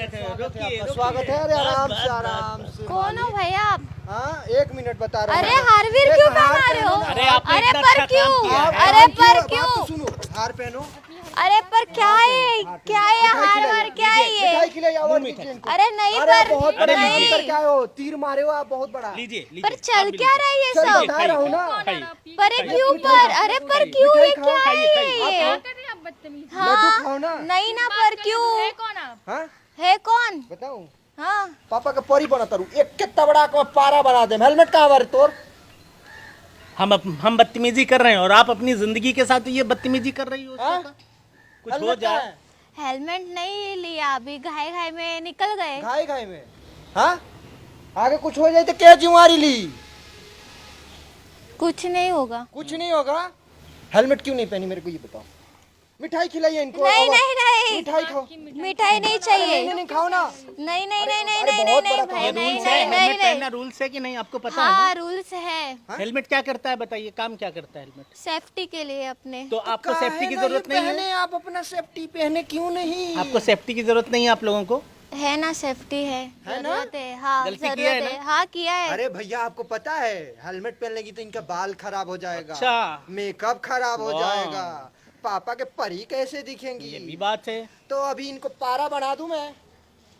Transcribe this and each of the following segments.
स्वागत है। अरे आराम से आराम से। कौन हो भैया आप? हाँ 1 मिनट बता रहा हूँ। अरे हारवीर क्यों पहना रहे हो? अरे पर क्यों? अरे पर क्यों? सुनो, हार पहनो। अरे पर क्या है? क्या है हार वार? क्या है ये? मिठाई खिलाई, अवार्ड दीजिए इनको। अरे नहीं अरे पर बहुत बड़ा नहीं। अंतर क्या हो, तीर मारे हो आप बहुत बड़ा। लीजिए पर चल क्या रहा है ये चल सब? बता रहा हूँ ना। पर ये क्यों पर? अरे पर क्यों? ये क्या है ये? लड्डू हाँ खाओ ना। नहीं ना पर क्यों? हाँ है कौन? बताऊँ, हाँ पापा का परी बनाता रहूँ, एक के तबड़ा का पारा बना दे। हेलमेट कहाँ हमारे तोर? हम बदतमीजी कर रहे हैं और आप अपनी जिंदगी के साथ ये बदतमीजी कर रही हो। हाँ? कुछ हो हेलमेट कहाँ जाए। है? हेलमेट नहीं लिया अभी, घाई घाई में निकल गए। घाई घाई में। हाँ आगे कुछ हो जाए तो क्या जिम्मेवारी ली? कुछ नहीं होगा। कुछ नहीं होगा। हेलमेट क्यों नहीं पहनी मेरे को ये बताओ। मिठाई खिलाइए इनको। नहीं नहीं नहीं मिठाई खाओ। मिठाई नहीं चाहिए। नहीं खाओ ना। नहीं नहीं नहीं नहीं अरे नहीं बहुत नहीं बड़ा भाई काम नहीं रूल्स है, नहीं नहीं हेलमेट नहीं। पहनना रूल्स है कि नहीं आपको पता है हाँ ना? रूल्स है। हेलमेट क्या करता है बताइए, काम क्या करता है हेलमेट? सेफ्टी के लिए अपने। तो आपको सेफ्टी की जरूरत नहीं है? आप अपना सेफ्टी पहने क्यों नहीं? आपको सेफ्टी की जरूरत नहीं है आप लोगों को? है ना सेफ्टी है है ना? जरूरत है। हाँ गलती जरूरत किया है है। ना? हाँ किया है। अरे भैया आपको पता है हेलमेट पहनने की तो इनका बाल खराब हो जाएगा। अच्छा। मेकअप खराब हो वाह। जाएगा। पापा के परी कैसे दिखेंगी? ये भी बात है। तो अभी इनको पारा बना दूं मैं?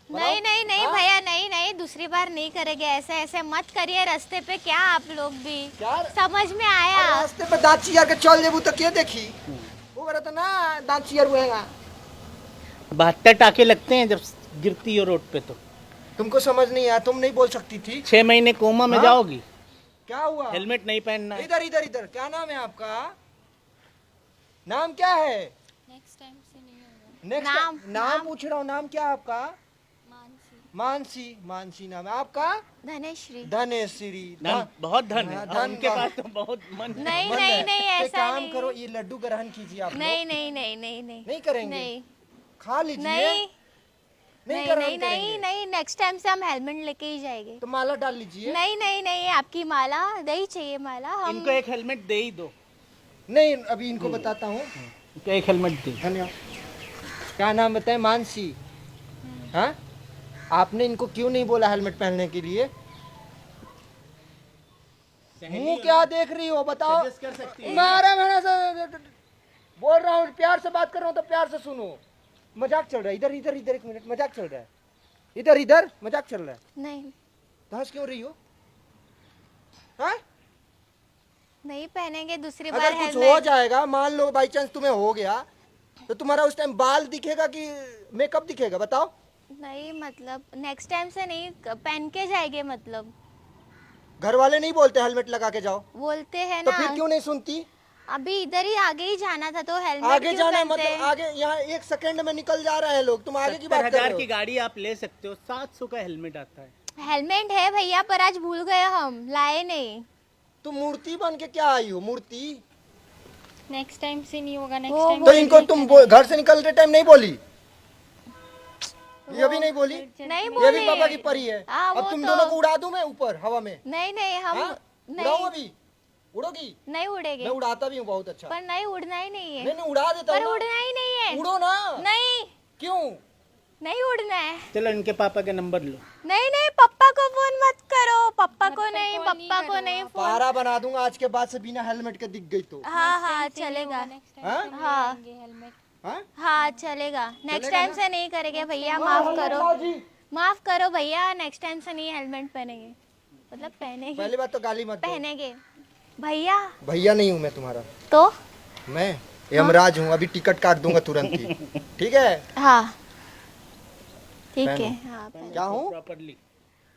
नहीं नहीं नहीं हाँ? भैया नहीं नहीं, दूसरी बार नहीं करेंगे ऐसे। ऐसे मत करिए रास्ते पे। क्या आप लोग भी क्या? समझ में आया? रास्ते पे दांत चियर के चल जेबू तो क्या देखी? वो करे तो ना दांत चियर हुएगा। 72 टाके लगते हैं जब गिरती हो रोड पे तो। तुमको समझ नहीं आया, तुम नहीं बोल सकती थी? 6 महीने कोमा में हाँ? जाओगी। क्या हुआ? हेलमेट नहीं पहनना है। इधर इधर इधर, क्या नाम है आपका? नाम क्या है? नेक्स्ट टाइम से नहीं होगा। नेक्स्ट नाम नाम पूछ रहा हूँ, नाम क्या है आपका? मानसी। मानसी नाम है आपका? धनेश्री। धनेश्री। बहुत धन है। हाँ, और धन उनके का- पास तो बहुत मन है। नहीं मन नहीं है। नहीं तो ऐसा काम नहीं। करो, ये लड्डू ग्रहण कीजिए आप लोग। नहीं नहीं नहीं नहीं नहीं नहीं करेंगे? नहीं खा लीजिए। नहीं नहीं ग्रहण नहीं नहीं करेंगे? नहीं नेक्स्ट टाइम से हम हेलमेट लेके ही जाएंगे। तो माला डाल लीजिए। नहीं नहीं नहीं आपकी माला नहीं चाहिए माला। हम इनको एक हेलमेट दे ही दो। नहीं अभी इनको बताता हूँ। इनको एक हेलमेट दे। धन्यवाद। क्या नाम बताए? मानसी। हाँ आपने इनको क्यों नहीं बोला हेलमेट पहनने के लिए? मुंह क्या देख रही हो बताओ? सजेस्ट कर सकती है। मारा मैंने से बोल रहा हूँ, प्यार से बात कर रहा हूँ तो प्यार से सुनो। मजाक चल रहा है। इधर इधर इधर 1 मिनट, मजाक चल रहा है। इधर इधर मजाक चल रहा है। नहीं तो हंस क्यों रही हो? हाँ? नहीं पहनेंगे दूसरी बार अगर कुछ हो हेलमेट। जाएगा, मान लो बाई चांस तुम्हें हो गया, तो तुम्हारा उस टाइम बाल दिखेगा कि मेकअप दिखेगा बताओ? नहीं मतलब नेक्स्ट टाइम से नहीं पहन के जाएंगे। मतलब घर वाले नहीं बोलते हेलमेट लगा के जाओ? बोलते हैं तो ना। फिर क्यों नहीं सुनती? अभी इधर ही आगे ही जाना था तो हेलमेट आगे क्यों जाना है पहनते? मतलब आगे यहाँ 1 सेकंड में निकल जा रहे हैं लोग, तुम आगे की बात कर 70,000 रहे की हो। गाड़ी आप ले सकते हो, 700 का हेलमेट आता है। हेलमेट है भैया पर आज भूल गए हम, लाए नहीं। तुम मूर्ति बन के क्या आई हो? मूर्ति। नेक्स्ट टाइम से नहीं होगा। वो नेक्स्ट टाइम तो इनको तुम घर से निकलते टाइम नहीं बोली? ये भी नहीं बोली? नहीं ये बोले। भी पापा की परी है। हाँ, अब वो तुम तो- दोनों को उड़ा दूं मैं ऊपर हवा में? नहीं नहीं हम हाँ? उड़ाऊं नहीं अभी? उड़ोगी? नहीं उड़ेंगे। मैं उड़ाता भी हूँ बहुत अच्छा। पर नहीं उड़ना ही नहीं है। नहीं नहीं उड़ा देता पर हूँ उड़ना ही नहीं ना। है। उड़ो ना। नहीं क्यों? नहीं उड़ना है। चलो इनके पापा का नंबर लो। नहीं नहीं पप्पा को फोन मत करो। पप्पा को नहीं, पप्पा को नहीं फोन। पारा बना दूंगा आज के बाद से बिना हेलमेट के दिख गई तो। हाँ हाँ चलेगा। हाँ? हाँ हेलमेट। हाँ? हाँ चलेगा। नेक्स्ट चलेगा टाइम ना? से नहीं करेंगे भैया, हाँ, माफ हाँ, करो। हाँ जी। माफ करो भैया, नेक्स्ट टाइम से नहीं हेलमेट पहनेंगे। मतलब पहनेंगे पहली बात तो गाली मत दो। पहनेंगे भैया। भैया नहीं हूँ मैं तुम्हारा। तो मैं यमराज हूँ, अभी टिकट काट दूंगा तुरंत ही। ठीक है? हाँ ठीक पहनो। है। हाँ क्या हूँ? प्रॉपरली।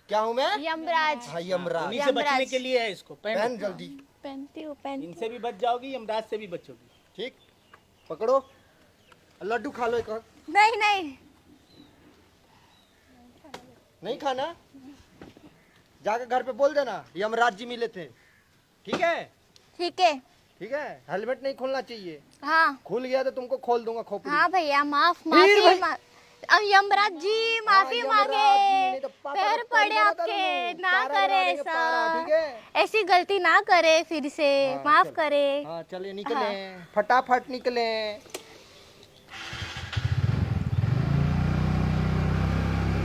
क्या हूँ मैं? यमराज। हाँ यमराज। उन्हीं से बचने यमराज। के लिए है इसको पहन पहन। जल्दी। पहनती हूँ पहनती इनसे भी बच जाओगी, यमराज से भी बचोगी। ठीक पकड़ो, लड्डू खा लो एक और। हूँ। नहीं नहीं नहीं खाना? जाकर घर पे बोल देना यमराज जी मिले थे। ठीक है? ठीक है। ठीक है, हेलमेट नहीं खोलना चाहिए। हाँ खुल गया तो तुमको खोल दूंगा खोपड़ी। हाँ भैया माफ वीर भाई। यमराज जी माफी यमराज जी, मांगे। नहीं तो पापा पैर को परी पड़े बना आपके, दूं। ना पारा करे बना देंगे, पारा, ठीक ऐसा। है? ऐसी गलती ना करे फिर से। हाँ, माफ चल। करे। हाँ चलिए निकले, फटाफट निकले।